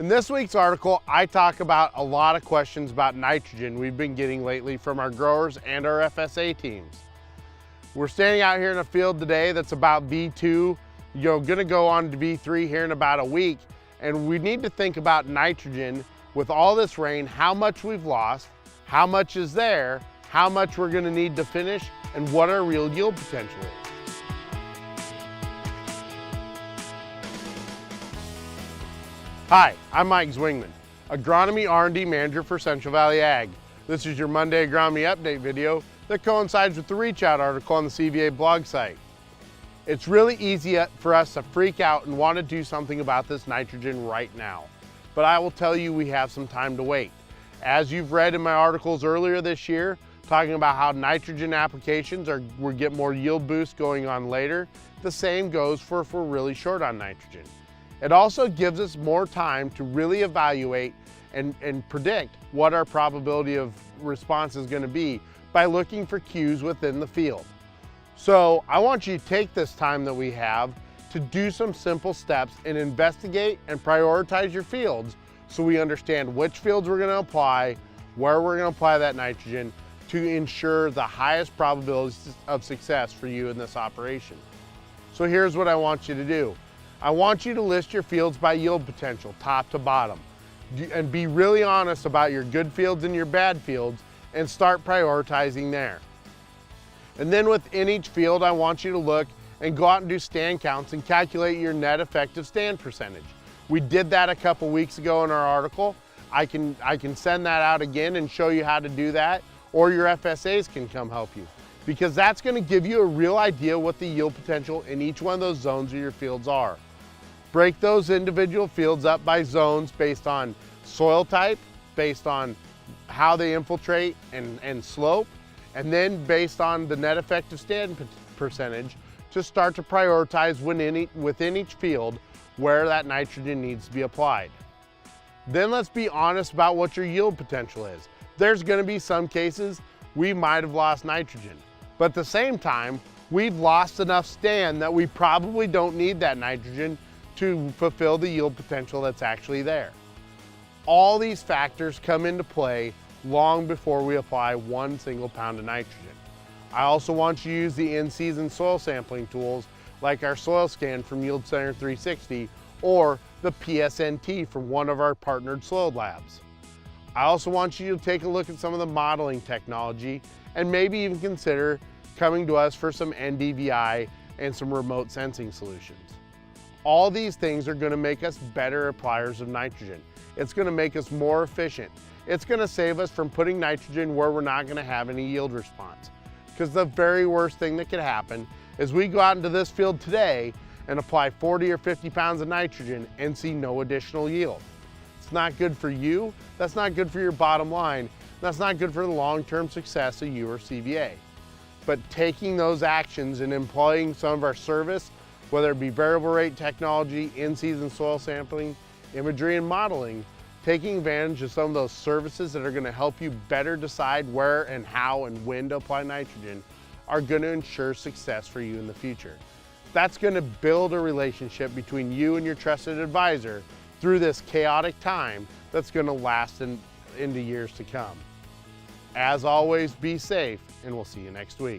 In this week's article, I talk about a lot of questions about nitrogen we've been getting lately from our growers and our FSA teams. We're standing out here in a field today that's about V2, gonna go on to V3 here in about a week, and we need to think about nitrogen with all this rain, how much we've lost, how much is there, how much we're gonna need to finish, and what our real yield potential is. Hi, I'm Mike Zwingman, Agronomy R&D Manager for Central Valley Ag. This is your Monday Agronomy Update video that coincides with the Reach Out article on the CVA blog site. It's really easy for us to freak out and want to do something about this nitrogen right now. But I will tell you we have some time to wait. As you've read in my articles earlier this year, talking about how nitrogen applications will get more yield boost going on later, the same goes for if we're really short on nitrogen. It also gives us more time to really evaluate and predict what our probability of response is going to be by looking for cues within the field. So I want you to take this time that we have to do some simple steps and investigate and prioritize your fields so we understand which fields we're going to apply, where we're going to apply that nitrogen to ensure the highest probabilities of success for you in this operation. So here's what I want you to do. I want you to list your fields by yield potential, top to bottom, and be really honest about your good fields and your bad fields and start prioritizing there. And then within each field, I want you to look and go out and do stand counts and calculate your net effective stand percentage. We did that a couple weeks ago in our article. I can send that out again and show you how to do that, or your FSAs can come help you, because that's going to give you a real idea what the yield potential in each one of those zones of your fields are. Break those individual fields up by zones based on soil type, based on how they infiltrate and slope, and then based on the net effective stand percentage to start to prioritize within each field where that nitrogen needs to be applied. Then let's be honest about what your yield potential is. There's going to be some cases we might have lost nitrogen, but at the same time, we've lost enough stand that we probably don't need that nitrogen to fulfill the yield potential that's actually there. All these factors come into play long before we apply 1 single pound of nitrogen. I also want you to use the in-season soil sampling tools like our Soil Scan from Yield Center 360 or the PSNT from one of our partnered soil labs. I also want you to take a look at some of the modeling technology and maybe even consider coming to us for some NDVI and some remote sensing solutions. All these things are going to make us better appliers of nitrogen. It's going to make us more efficient. It's going to save us from putting nitrogen where we're not going to have any yield response. Because the very worst thing that could happen is we go out into this field today and apply 40 or 50 pounds of nitrogen and see no additional yield. It's not good for you. That's not good for your bottom line. That's not good for the long-term success of you or CVA. But taking those actions and employing some of our service, whether it be variable rate technology, in-season soil sampling, imagery and modeling, taking advantage of some of those services that are going to help you better decide where and how and when to apply nitrogen are going to ensure success for you in the future. That's going to build a relationship between you and your trusted advisor through this chaotic time that's going to last into years to come. As always, be safe, and we'll see you next week.